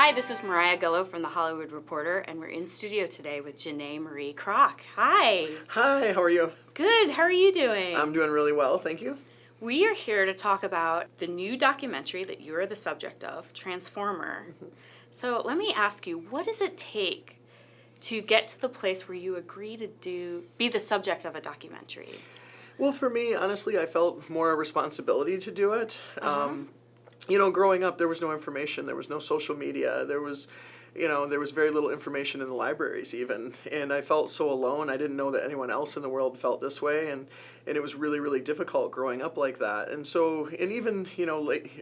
Hi, this is Mariah Gullo from The Hollywood Reporter, and we're in studio today with Janae Marie Kroczaleski. Hi. Hi, how are you? Good, how are you doing? I'm doing really well, thank you. We are here to talk about the new documentary that you're the subject of, Transformer. So let me ask you, what does it take to get to the place where you agree to be the subject of a documentary? Well, for me, honestly, I felt more a responsibility to do it. Growing up, there was no information, there was no social media, there was very little information in the libraries even, and I felt so alone. I didn't know that anyone else in the world felt this way, and it was really, really difficult growing up like that. And so, and even,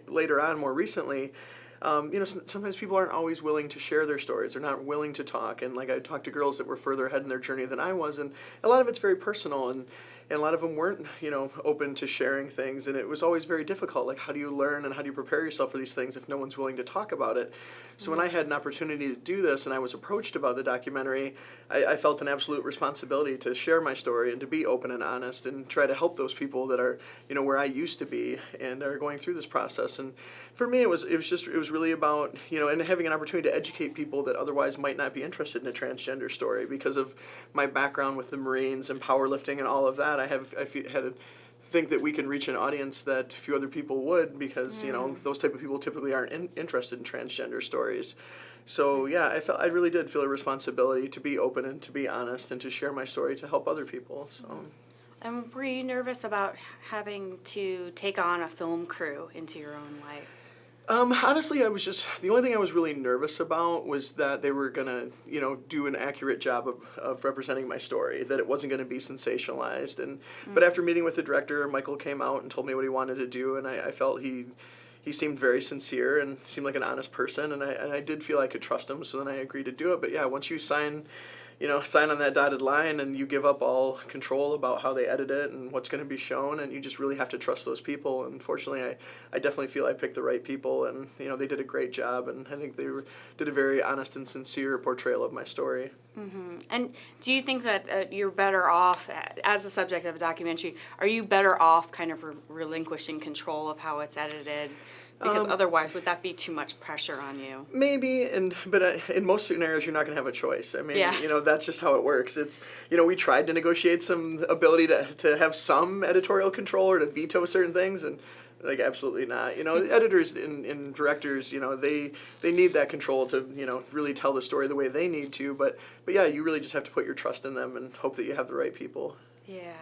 later on, more recently, sometimes people aren't always willing to share their stories. They're not willing to talk. And like I talked to girls that were further ahead in their journey than I was, and a lot of it's very personal, and a lot of them weren't, open to sharing things. And it was always very difficult. Like, how do you learn and how do you prepare yourself for these things if no one's willing to talk about it? So when I had an opportunity to do this and I was approached about the documentary, I felt an absolute responsibility to share my story and to be open and honest and try to help those people that are, where I used to be and are going through this process. And for me, it was really about, and having an opportunity to educate people that otherwise might not be interested in a transgender story because of my background with the Marines and powerlifting and all of that. I think that we can reach an audience that few other people would because, those type of people typically aren't interested in transgender stories. So yeah, I really did feel a responsibility to be open and to be honest and to share my story to help other people. So. And were you nervous about having to take on a film crew into your own life? Honestly, the only thing I was really nervous about was that they were going to, do an accurate job of representing my story, that it wasn't going to be sensationalized. But after meeting with the director, Michael came out and told me what he wanted to do, and I felt he seemed very sincere and seemed like an honest person, and I did feel I could trust him, so then I agreed to do it. But yeah, once you sign on that dotted line and you give up all control about how they edit it and what's going to be shown, and you just really have to trust those people. And fortunately, I definitely feel I picked the right people, and they did a great job, and I think they did a very honest and sincere portrayal of my story. Mm-hmm. And do you think that you're better off, as the subject of a documentary, are you better off kind of relinquishing control of how it's edited? Because otherwise, would that be too much pressure on you? Maybe, but in most scenarios, you're not going to have a choice. I mean, yeah. That's just how it works. It's, we tried to negotiate some ability to have some editorial control or to veto certain things, and like absolutely not. Editors and directors, they need that control to, really tell the story the way they need to. But yeah, you really just have to put your trust in them and hope that you have the right people. Yeah.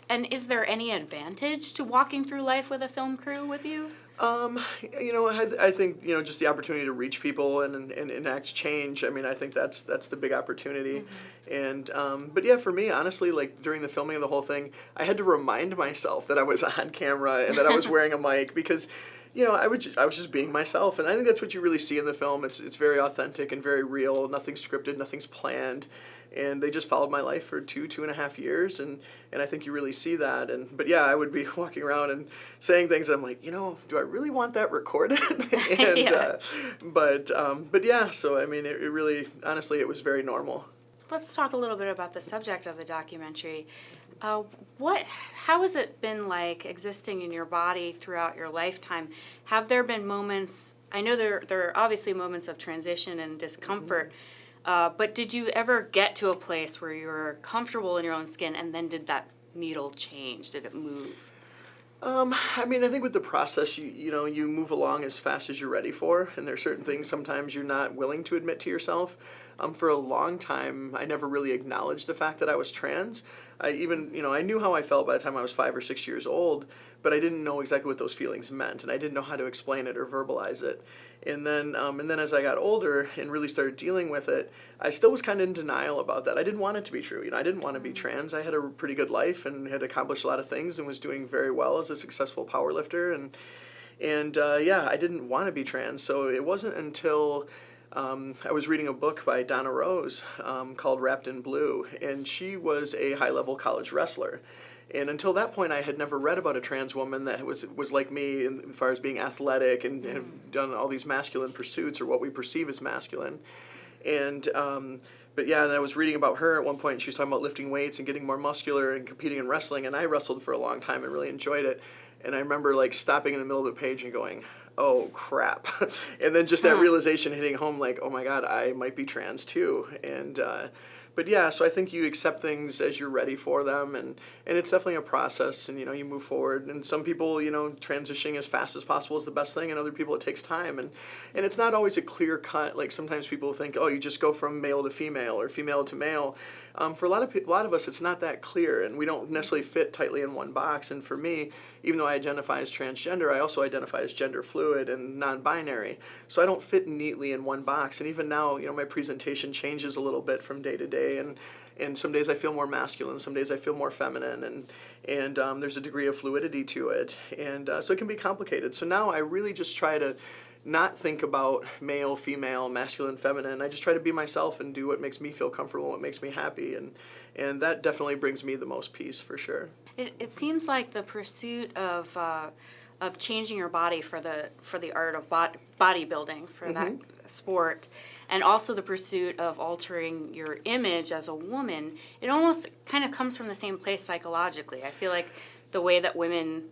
And is there any advantage to walking through life with a film crew with you? I think, just the opportunity to reach people and enact change. I mean, I think that's the big opportunity. Mm-hmm. And, but yeah, for me, honestly, like during the filming of the whole thing, I had to remind myself that I was on camera and that I was wearing a mic because, I was just being myself. And I think that's what you really see in the film. It's very authentic and very real. Nothing's scripted, nothing's planned. And they just followed my life for 2.5 years, and I think you really see that. But yeah, I would be walking around and saying things, and I'm like, do I really want that recorded? And, yeah. But yeah, so I mean, it really, honestly, it was very normal. Let's talk a little bit about the subject of the documentary. How has it been like existing in your body throughout your lifetime? Have there been moments, I know there are obviously moments of transition and discomfort, but did you ever get to a place where you were comfortable in your own skin, and then did that needle change? Did it move? I mean, I think with the process, you move along as fast as you're ready for, and there are certain things sometimes you're not willing to admit to yourself. For a long time, I never really acknowledged the fact that I was trans. I knew how I felt by the time I was 5 or 6 years old, but I didn't know exactly what those feelings meant, and I didn't know how to explain it or verbalize it. And then as I got older and really started dealing with it, I still was kind of in denial about that. I didn't want it to be true. I didn't want to be trans. I had a pretty good life and had accomplished a lot of things and was doing very well as a successful powerlifter. And I didn't want to be trans. So it wasn't until I was reading a book by Donna Rose called Wrapped in Blue, and she was a high-level college wrestler. And until that point, I had never read about a trans woman that was like me as far as being athletic and have done all these masculine pursuits or what we perceive as masculine. And but yeah, and I was reading about her at one point, and she was talking about lifting weights and getting more muscular and competing in wrestling, and I wrestled for a long time and really enjoyed it. And I remember like stopping in the middle of the page and going, oh crap. And then just that realization hitting home, like, oh my God, I might be trans too. And but yeah, so I think you accept things as you're ready for them, and it's definitely a process, and you move forward. And some people, transitioning as fast as possible is the best thing, and other people it takes time, and it's not always a clear cut. Like sometimes people think, oh, you just go from male to female or female to male. For a lot of us, it's not that clear, and we don't necessarily fit tightly in one box. And for me, even though I identify as transgender, I also identify as gender fluid and non-binary. So I don't fit neatly in one box. And even now, my presentation changes a little bit from day to day, and some days I feel more masculine, some days I feel more feminine, and there's a degree of fluidity to it, and so it can be complicated. So now I really just try to not think about male, female, masculine, feminine. I just try to be myself and do what makes me feel comfortable, what makes me happy, and that definitely brings me the most peace for sure. It seems like the pursuit of changing your body for the art of bodybuilding, for that sport, and also the pursuit of altering your image as a woman, it almost kind of comes from the same place psychologically. I feel like the way that women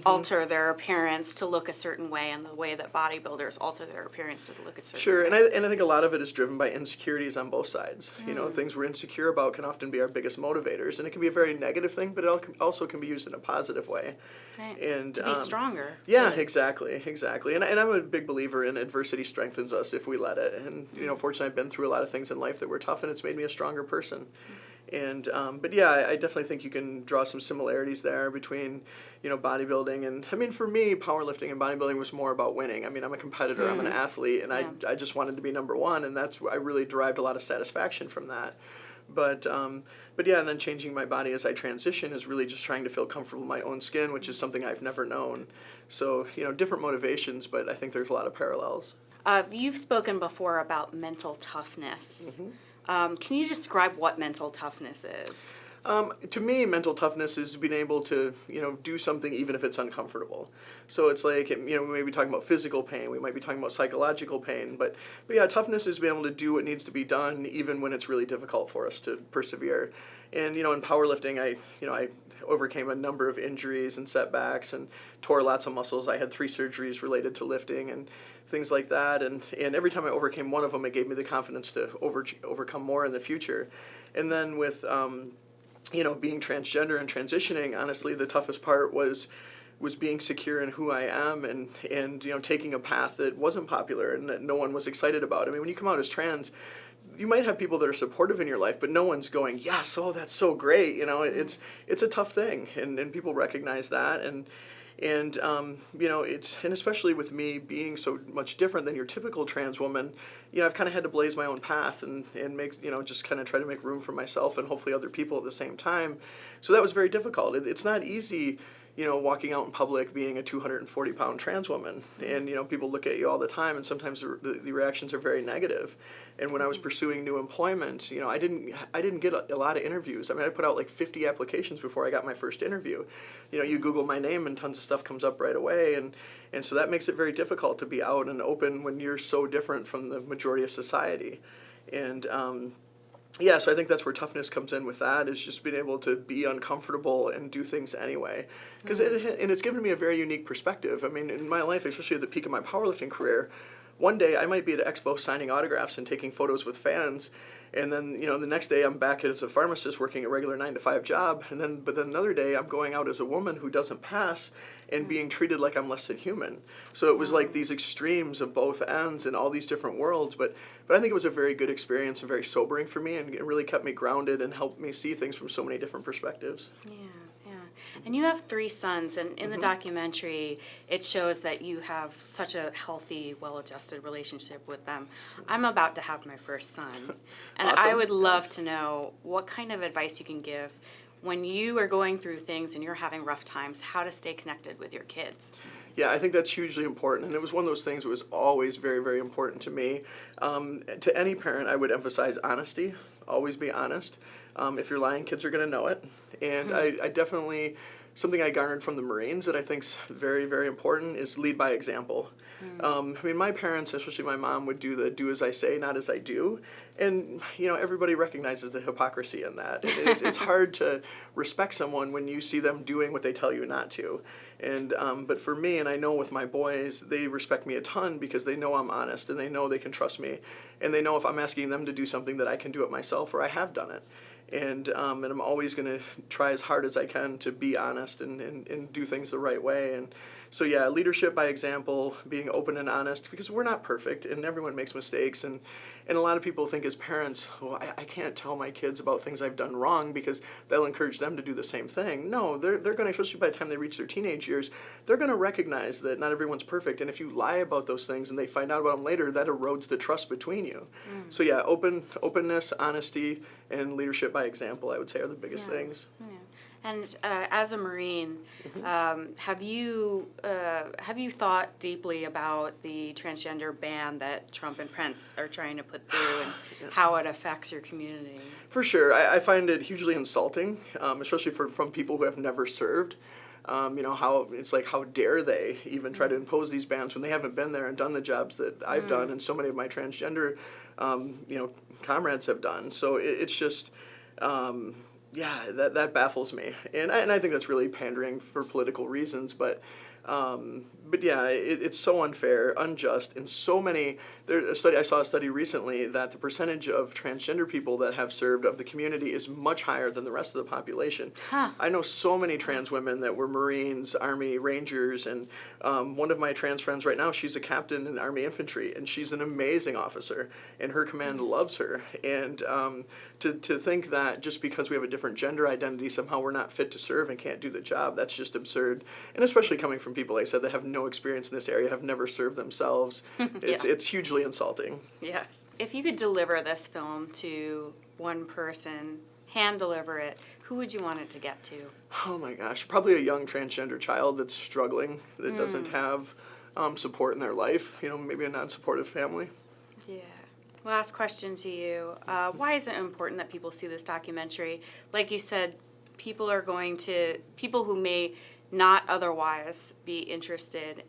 alter their appearance to look a certain way, and the way that bodybuilders alter their appearance to look a certain way. Sure, and I think a lot of it is driven by insecurities on both sides. Things we're insecure about can often be our biggest motivators, and it can be a very negative thing, but it also can be used in a positive way. Right. And to be stronger. Yeah, really. Exactly. And I'm a big believer in adversity strengthens us if we let it. And fortunately, I've been through a lot of things in life that were tough, and it's made me a stronger person. And but yeah, I definitely think you can draw some similarities there between bodybuilding and, I mean, for me, powerlifting and bodybuilding was more about winning. I mean, I'm a competitor, I'm an athlete, and I just wanted to be number one, and I really derived a lot of satisfaction from that. But yeah, and then changing my body as I transition is really just trying to feel comfortable in my own skin, which is something I've never known. So different motivations, but I think there's a lot of parallels. You've spoken before about mental toughness. Can you describe what mental toughness is? To me, mental toughness is being able to, do something even if it's uncomfortable. So it's like, we may be talking about physical pain, we might be talking about psychological pain, but yeah, toughness is being able to do what needs to be done even when it's really difficult for us to persevere. And, in powerlifting, I overcame a number of injuries and setbacks and tore lots of muscles. I had 3 surgeries related to lifting and things like that. And every time I overcame one of them, it gave me the confidence to overcome more in the future. And then with, being transgender and transitioning, honestly, the toughest part was being secure in who I am and taking a path that wasn't popular and that no one was excited about. I mean, when you come out as trans, you might have people that are supportive in your life, but no one's going, yes, oh, that's so great. It's a tough thing, and people recognize that, and and especially with me being so much different than your typical trans woman, I've kind of had to blaze my own path and make, just kind of try to make room for myself and hopefully other people at the same time. So that was very difficult. It's not easy, walking out in public being a 240-pound trans woman, and people look at you all the time, and sometimes the reactions are very negative. And when I was pursuing new employment, I didn't get a lot of interviews. I mean, I put out like 50 applications before I got my first interview. You Google my name and tons of stuff comes up right away, and so that makes it very difficult to be out and open when you're so different from the majority of society. And yeah, so I think that's where toughness comes in with that, is just being able to be uncomfortable and do things anyway. Because it's given me a very unique perspective. I mean, in my life, especially at the peak of my powerlifting career, one day I might be at an expo signing autographs and taking photos with fans, and then the next day I'm back as a pharmacist working a regular 9-to-5 job, but then another day I'm going out as a woman who doesn't pass and being treated like I'm less than human. So it was like these extremes of both ends in all these different worlds, but I think it was a very good experience and very sobering for me, and it really kept me grounded and helped me see things from so many different perspectives. Yeah. And you have 3 sons, and in the documentary, it shows that you have such a healthy, well-adjusted relationship with them. I'm about to have my first son, and Awesome. I would love to know what kind of advice you can give when you are going through things and you're having rough times, how to stay connected with your kids. Yeah, I think that's hugely important, and it was one of those things that was always very, very important to me. To any parent, I would emphasize honesty. Always be honest. If you're lying, kids are going to know it. And I definitely something I garnered from the Marines that I think's very, very important is lead by example. I mean, my parents, especially my mom, would do the do as I say, not as I do. And, everybody recognizes the hypocrisy in that. And it's hard to respect someone when you see them doing what they tell you not to. And but for me, and I know with my boys, they respect me a ton because they know I'm honest and they know they can trust me. And they know if I'm asking them to do something that I can do it myself or I have done it. And I'm always going to try as hard as I can to be honest and do things the right way. And so, yeah, leadership by example, being open and honest, because we're not perfect and everyone makes mistakes. And a lot of people think as parents, well, I can't tell my kids about things I've done wrong because that'll encourage them to do the same thing. No, they're going to, especially by the time they reach their teenage years, they're going to recognize that not everyone's perfect. And if you lie about those things and they find out about them later, that erodes the trust between you. So, yeah, openness, honesty, and leadership by example, I would say, are the biggest things. Yeah. And as a Marine, have you thought deeply about the transgender ban that Trump and Pence are trying to put through and how it affects your community? For sure. I find it hugely insulting, especially from people who have never served. How it's like, how dare they even try to impose these bans when they haven't been there and done the jobs that I've done and so many of my transgender, comrades have done. So it's just, that baffles me. And I think that's really pandering for political reasons, but yeah, it's so unfair, unjust, and so many. I saw a study recently that the percentage of transgender people that have served of the community is much higher than the rest of the population. I know so many trans women that were Marines, Army, Rangers, and one of my trans friends right now, she's a captain in Army infantry, and she's an amazing officer, and her command loves her. And to think that just because we have a different gender identity, somehow we're not fit to serve and can't do the job, that's just absurd. And especially coming from people, like I said, that have no experience in this area, have never served themselves. It's hugely insulting. Yes. If you could deliver this film to one person, hand deliver it, who would you want it to get to? Oh my gosh, probably a young transgender child that's struggling, that doesn't have support in their life, maybe a non-supportive family. Yeah. Last question to you. Why is it important that people see this documentary? Like you said, people who may not otherwise be interested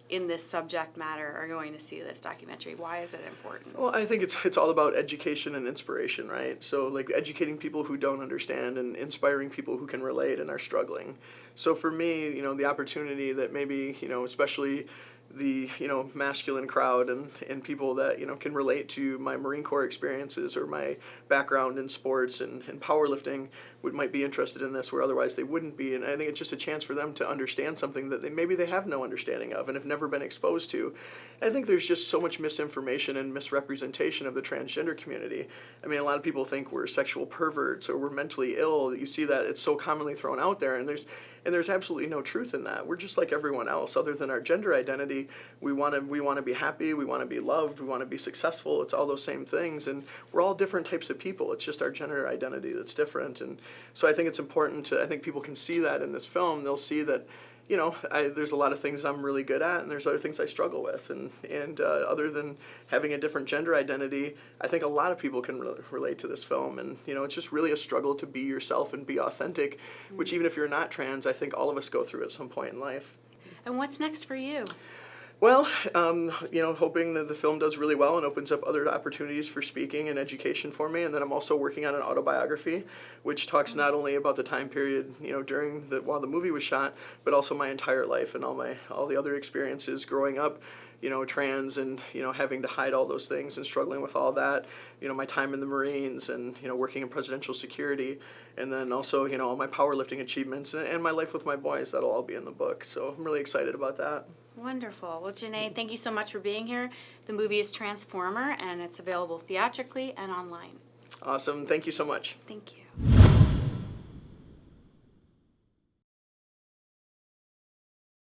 in this subject matter are going to see this documentary. Why is it important? Well, I think it's all about education and inspiration, right? So like educating people who don't understand and inspiring people who can relate and are struggling. So for me, the opportunity that maybe, especially the masculine crowd and people that can relate to my Marine Corps experiences or my background in sports and powerlifting might be interested in this where otherwise they wouldn't be. And I think it's just a chance for them to understand something that maybe they have no understanding of and have never been exposed to. I think there's just so much misinformation and misrepresentation of the transgender community. I mean, a lot of people think we're sexual perverts or we're mentally ill. You see that it's so commonly thrown out there, and there's absolutely no truth in that. We're just like everyone else. Other than our gender identity, we want to be happy, we want to be loved, we want to be successful. It's all those same things, and we're all different types of people. It's just our gender identity that's different. And so I think it's important I think people can see that in this film. They'll see that there's a lot of things I'm really good at, and there's other things I struggle with. And other than having a different gender identity, I think a lot of people can relate to this film. And, it's just really a struggle to be yourself and be authentic, which even if you're not trans, I think all of us go through at some point in life. And what's next for you? Well, hoping that the film does really well and opens up other opportunities for speaking and education for me. And then I'm also working on an autobiography, which talks not only about the time period, while the movie was shot, but also my entire life and all the other experiences growing up, trans and, having to hide all those things and struggling with all that, my time in the Marines and, working in presidential security, and then also, all my powerlifting achievements and my life with my boys. That'll all be in the book. So I'm really excited about that. Wonderful. Well, Janae, thank you so much for being here. The movie is Transformer, and it's available theatrically and online. Awesome. Thank you so much. Thank you.